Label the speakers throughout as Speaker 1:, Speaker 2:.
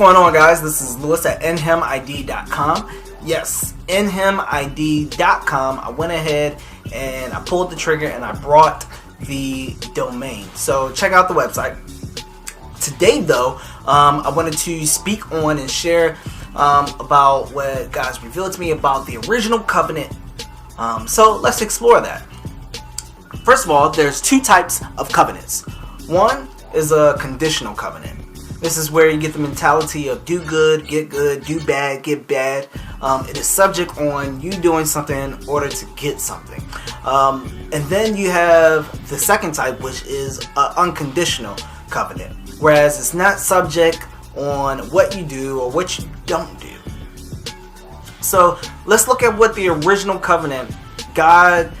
Speaker 1: going on, guys? This is Lewis at nhimid.com. Yes, nhimid.com. I went ahead and I pulled the trigger and I brought the domain. So check out the website. Today, though, I wanted to speak on and share about what God's revealed to me about the original covenant. So let's explore that. First of all, there's two types of covenants. One is a conditional covenant. This is where you get the mentality of do good, do bad, get bad. It is subject on you doing something in order to get something. And then you have the second type, which is an unconditional covenant. Whereas it's not subject on what you do or what you don't do. So let's look at what the original covenant God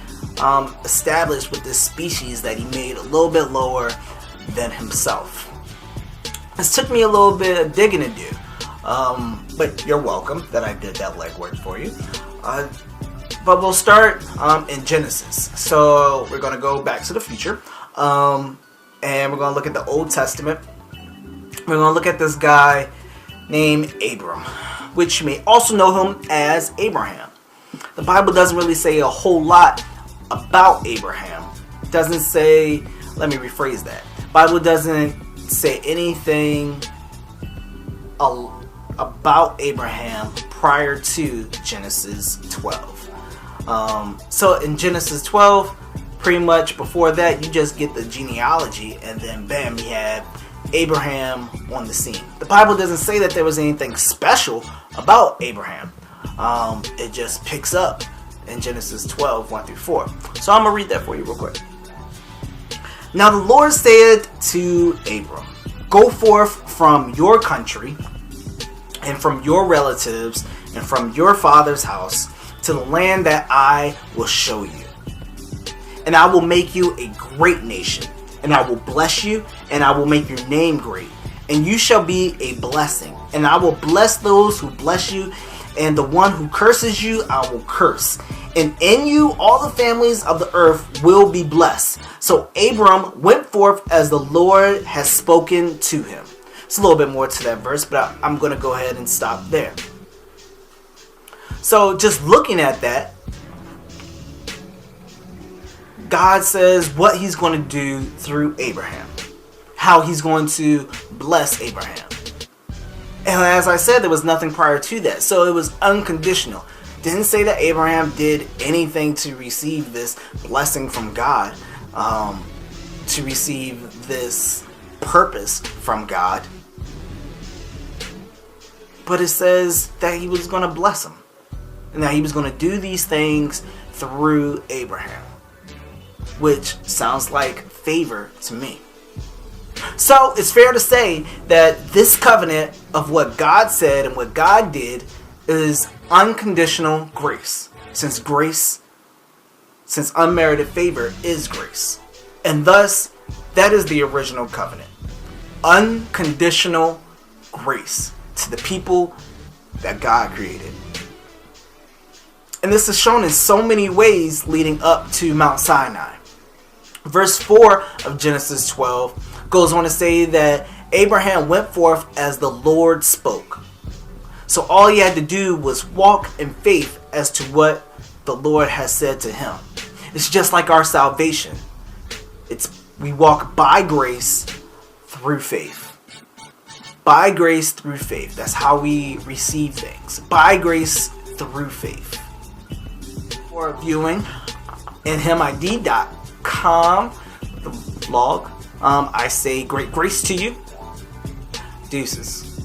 Speaker 1: established with this species that he made a little bit lower than himself. This took me a little bit of digging to do, but you're welcome that I did that legwork for you. But we'll start in Genesis. So we're going to go back to the future, and we're going to look at the Old Testament. We're going to look at this guy named Abram, which you may also know him as Abraham. The Bible doesn't really say a whole lot about Abraham. It doesn't say, let me rephrase that. The Bible doesn't say anything about Abraham prior to Genesis 12. So in Genesis 12, pretty much before that, you just get the genealogy, and then bam, you have Abraham on the scene. The Bible doesn't say that there was anything special about Abraham. It just picks up in Genesis 12, 1 through 4. So I'm going to read that for you real quick. Now the Lord said to Abram, "Go forth from your country and from your relatives and from your father's house to the land that I will show you. And I will make you a great nation, and I will bless you, and I will make your name great, and you shall be a blessing. And I will bless those who bless you, and the one who curses you I will curse. And in you all the families of the earth will be blessed." So Abram went forth as the Lord has spoken to him. It's a little bit more to that verse, but I'm going to go ahead and stop there. So just looking at that, God says what he's going to do through Abraham. How he's going to bless Abraham. And as I said, there was nothing prior to that. So it was unconditional. Didn't say that Abraham did anything to receive this blessing from God. To receive this purpose from God. But it says that he was going to bless him. And that he was going to do these things through Abraham. Which sounds like favor to me. So it's fair to say that this covenant of what God said and what God did is unconditional grace. Since unmerited favor is grace. And thus, that is the original covenant. Unconditional grace to the people that God created. And this is shown in so many ways leading up to Mount Sinai. Verse 4 of Genesis 12 goes on to say that Abraham went forth as the Lord spoke. So all he had to do was walk in faith as to what the Lord has said to him. It's just like our salvation. We walk by grace through faith. By grace through faith. That's how we receive things. By grace through faith. For viewing nhimid.com, the blog, I say great grace to you. Deuces.